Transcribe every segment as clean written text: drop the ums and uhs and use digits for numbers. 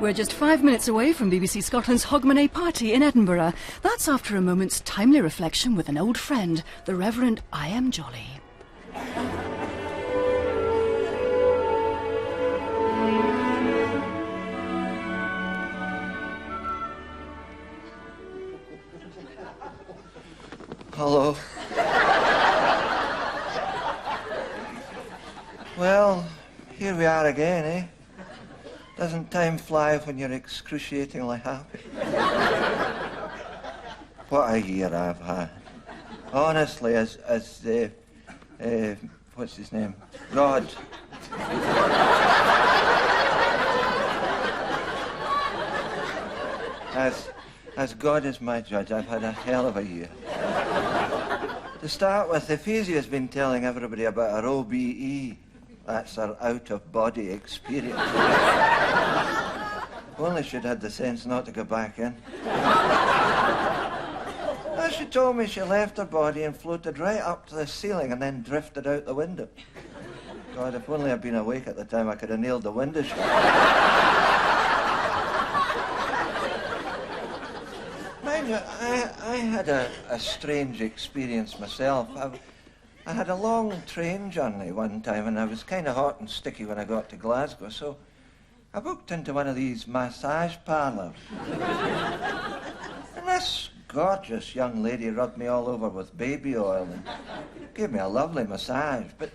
We're just 5 minutes away from BBC Scotland's Hogmanay party in Edinburgh. That's after a moment's timely reflection with an old friend, the Reverend I. Jolly. Hello. Well, here we are again, eh? Doesn't time fly when you're excruciatingly happy? What a year I've had. Honestly, what's his name? God. As God is my judge, I've had a hell of a year. To start with, Ephesia's been telling everybody about her OBE. That's her out-of-body experience. Only she'd had the sense not to go back in. Well, she told me she left her body and floated right up to the ceiling and then drifted out the window. God, if only I'd been awake at the time, I could have nailed the window shut. Mind you, I had a strange experience myself. I had a long train journey one time, and I was kind of hot and sticky when I got to Glasgow, so I booked into one of these massage parlours. And this gorgeous young lady rubbed me all over with baby oil and gave me a lovely massage. But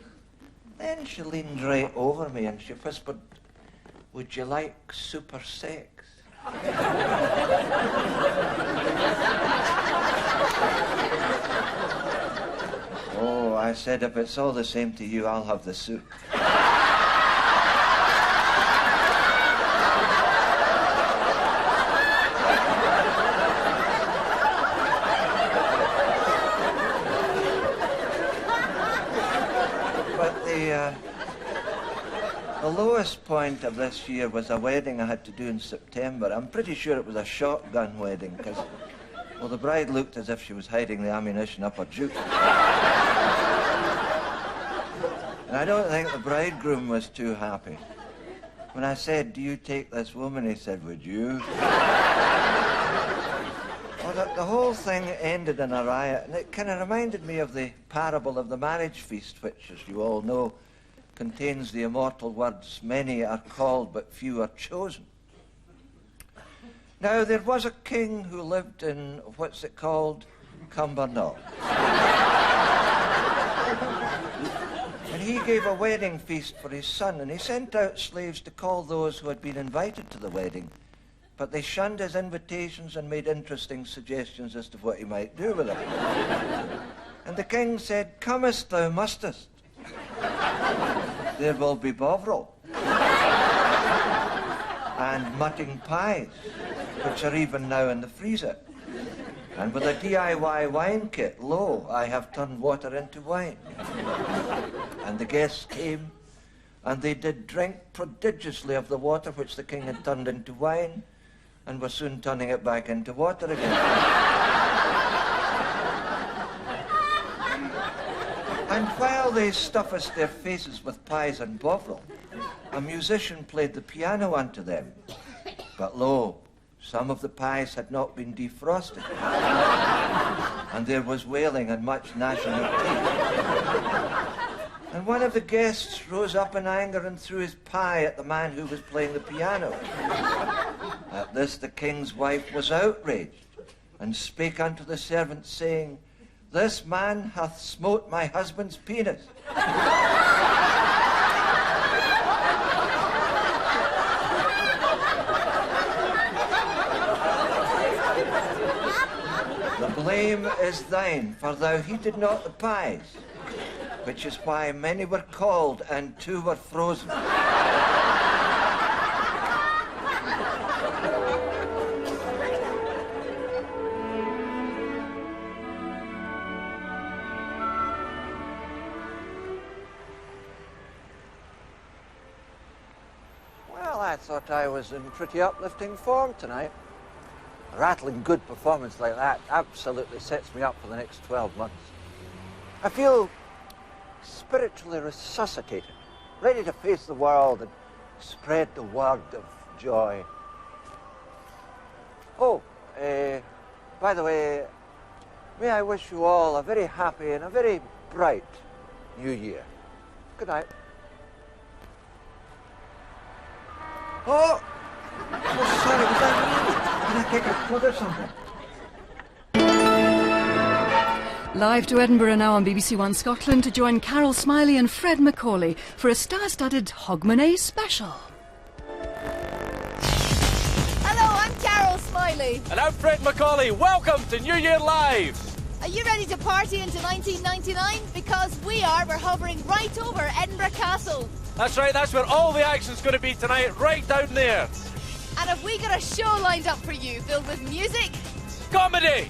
then she leaned right over me and she whispered, "Would you like super sex?" Oh, I said, if it's all the same to you, I'll have the soup. But the lowest point of this year was a wedding I had to do in September. I'm pretty sure it was a shotgun wedding, because, well, the bride looked as if she was hiding the ammunition up her juke. And I don't think the bridegroom was too happy. When I said, "Do you take this woman?" he said, "Would you?" Well, the whole thing ended in a riot, and it kind of reminded me of the parable of the marriage feast, which, as you all know, contains the immortal words, "Many are called, but few are chosen." Now, there was a king who lived in, what's it called? Cumbernauld. And he gave a wedding feast for his son, and he sent out slaves to call those who had been invited to the wedding, but they shunned his invitations and made interesting suggestions as to what he might do with them. And the king said, "Comest thou mustest. There will be bovril and mutting pies, which are even now in the freezer. And with a DIY wine kit, lo, I have turned water into wine." And the guests came, and they did drink prodigiously of the water which the king had turned into wine, and were soon turning it back into water again. And while they stuffed their faces with pies and bovril, a musician played the piano unto them. But lo, some of the pies had not been defrosted, and there was wailing and much gnashing of teeth. And one of the guests rose up in anger and threw his pie at the man who was playing the piano. At this the king's wife was outraged, and spake unto the servant, saying, "This man hath smote my husband's penis." "The blame is thine, for thou heated not the pies, which is why many were called and 2 were frozen." Well, I thought I was in pretty uplifting form tonight. A rattling good performance like that absolutely sets me up for the next 12 months. I feel spiritually resuscitated, ready to face the world and spread the word of joy. Oh, by the way, may I wish you all a very happy and a very bright New Year. Good night. Oh! Oh, sorry, was that me? Did I kick a foot or something? Live to Edinburgh now on BBC One Scotland to join Carol Smiley and Fred Macaulay for a star-studded Hogmanay special. Hello, I'm Carol Smiley. And I'm Fred Macaulay. Welcome to New Year Live. Are you ready to party into 1999? Because we are. We're hovering right over Edinburgh Castle. That's right, that's where all the action's going to be tonight, right down there. And have we got a show lined up for you filled with music? Comedy!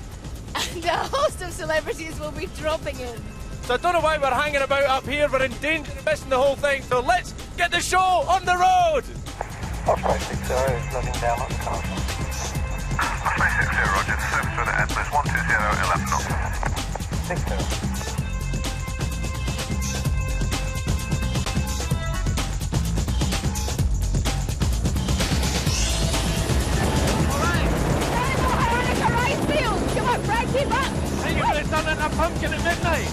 And a host of celebrities will be dropping in. So I don't know why we're hanging about up here. We're in danger of missing the whole thing. So let's get the show on the road! Osprey 60 is looking down on the castle. Osprey 60, roger. Service with the Atlas 120, 11 knots. 60. Keep up! Hey, you could have done it in a pumpkin at midnight!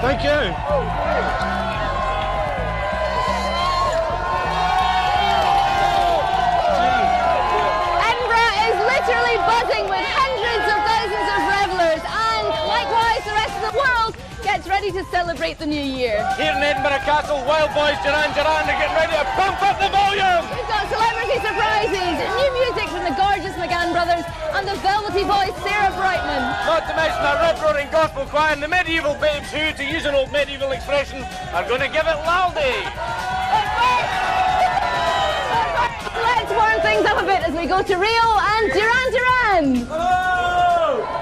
Thank you. Edinburgh is literally buzzing with hundreds of thousands of revellers, and likewise the rest of the world gets ready to celebrate the new year. Here in Edinburgh Castle, Wild Boys Duran Duran are getting ready to pump up the volume. We've got celebrity surprises, new music from the gorgeous McGann brothers, and the Velvety Boys Sarah Brightman. Not to mention a rip-roaring gospel choir and the medieval babes who, to use an old medieval expression, are going to give it laldy. Let's warm things up a bit as we go to Rio and Duran Duran. Hello!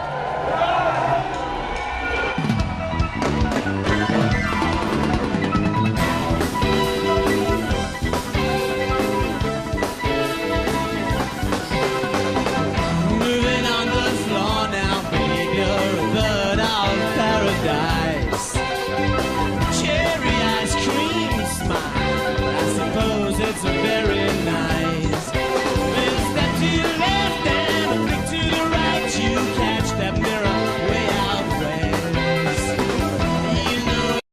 It's very nice. With a step to your left and a flick to the right, you